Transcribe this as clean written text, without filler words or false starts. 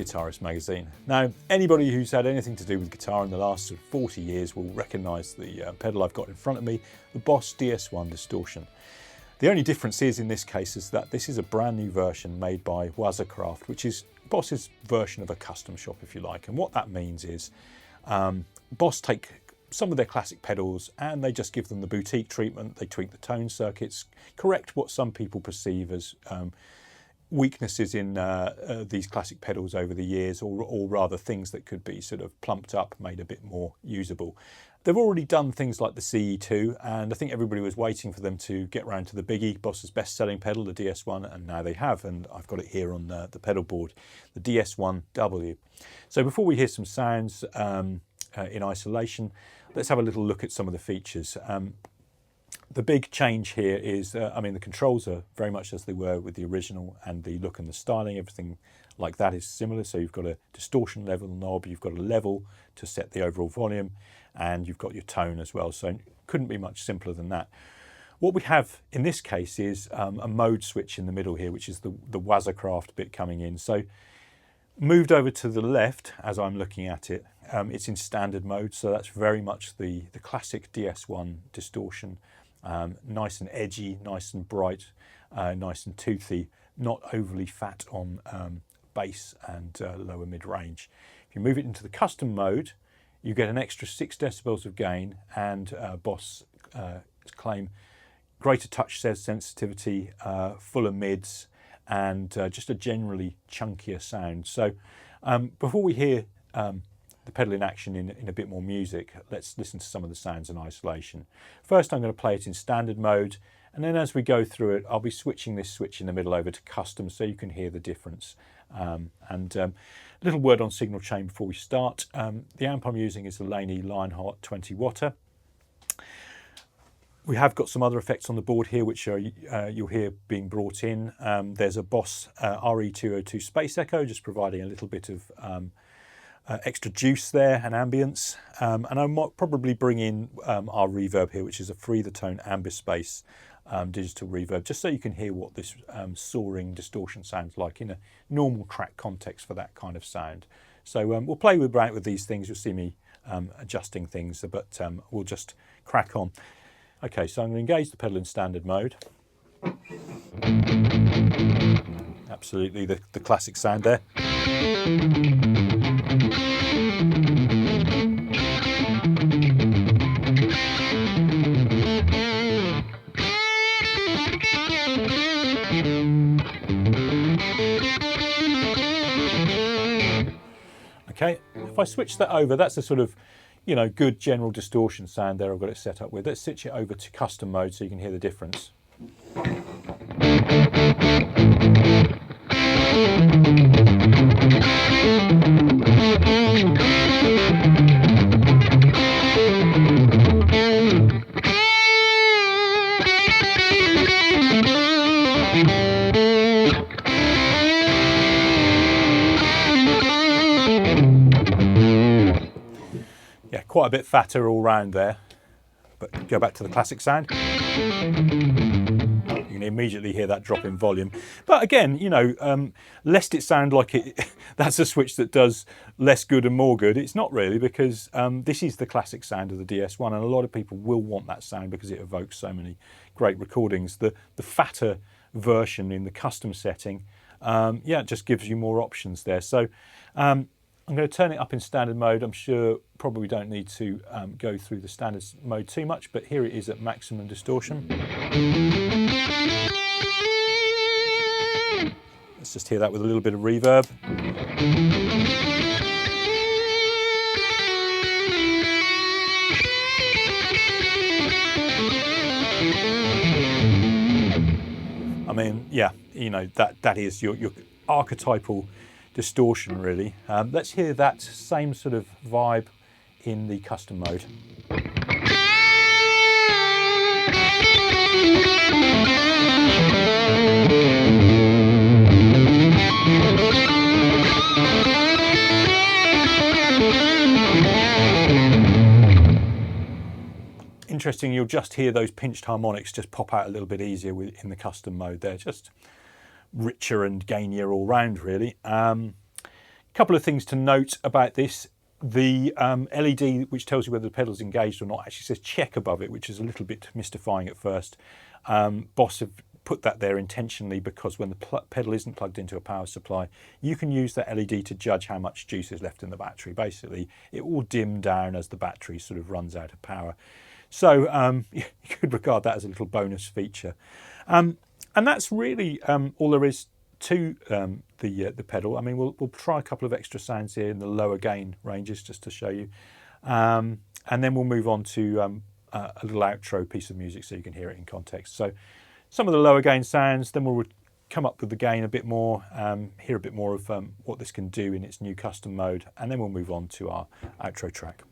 Guitarist magazine. Now, anybody who's had anything to do with guitar in the last 40 years will recognise the pedal I've got in front of me, the Boss DS-1 Distortion. The only difference is in this case is that this is a brand new version made by Guitarist, which is Boss's version of a custom shop, if you like. And what that means is Boss take some of their classic pedals and they just give them the boutique treatment. They tweak the tone circuits, correct what some people perceive as weaknesses in these classic pedals over the years, or rather things that could be sort of plumped up, made a bit more usable. They've already done things like the CE2, and I think everybody was waiting for them to get round to the biggie, Boss's best-selling pedal, the DS1, and now they have, and I've got it here on the pedal board, the DS-1w. So before we hear some sounds in isolation, let's have a little look at some of the features. The big change here is, I mean, the controls are very much as they were with the original, and the look and the styling, everything like that is similar. So you've got a distortion level knob, you've got a level to set the overall volume, and you've got your tone as well. So it couldn't be much simpler than that. What we have in this case is a mode switch in the middle here, which is the Guitarist bit coming in. So moved over to the left as I'm looking at it, it's in standard mode. So that's very much the classic DS1 distortion. Nice and edgy, nice and bright, nice and toothy, not overly fat on bass and lower mid-range. If you move it into the custom mode, you get an extra 6 decibels of gain, and Boss claim greater touch sensitivity, fuller mids, and just a generally chunkier sound. So before we hear the pedal in action in a bit more music, let's listen to some of the sounds in isolation. First, I'm going to play it in standard mode, and then as we go through it, I'll be switching this switch in the middle over to custom so you can hear the difference. A little word on signal chain before we start. The amp I'm using is the Laney Lionheart 20 watter. We have got some other effects on the board here which you'll hear being brought in. There's a Boss RE202 Space Echo, just providing a little bit of extra juice there and ambience, and I might probably bring in our reverb here, which is a Free the Tone Ambispace digital reverb, just so you can hear what this soaring distortion sounds like in a normal track context for that kind of sound. So we'll play around with these things. You'll see me adjusting things, but we'll just crack on. Okay, so I'm going to engage the pedal in standard mode. Absolutely the classic sound there. Okay, if I switch that over, that's a sort of, good general distortion sound there I've got it set up with. Let's switch it over to custom mode so you can hear the difference. Yeah, quite a bit fatter all round there, but go back to the classic sound. You can immediately hear that drop in volume. But again, lest it sound like that's a switch that does less good and more good, it's not really, because this is the classic sound of the DS1, and a lot of people will want that sound because it evokes so many great recordings. The fatter version in the custom setting, it just gives you more options there. So I'm going to turn it up in standard mode. I'm sure probably don't need to go through the standard mode too much, but here it is at maximum distortion. Let's just hear that with a little bit of reverb. I mean, yeah, that is your archetypal distortion, really. Let's hear that same sort of vibe in the custom mode. Interesting, you'll just hear those pinched harmonics just pop out a little bit easier in the custom mode there, just richer and gainier all round, really. couple of things to note about this. The LED, which tells you whether the pedal's engaged or not, actually says check above it, which is a little bit mystifying at first. Boss have put that there intentionally because when the pedal isn't plugged into a power supply, you can use that LED to judge how much juice is left in the battery. Basically, it will dim down as the battery sort of runs out of power. So you could regard that as a little bonus feature. And that's really all there is to the pedal. I mean, we'll try a couple of extra sounds here in the lower gain ranges just to show you, and then we'll move on to a little outro piece of music so you can hear it in context. So some of the lower gain sounds, then we'll come up with the gain a bit more, hear a bit more of what this can do in its new custom mode, and then we'll move on to our outro track.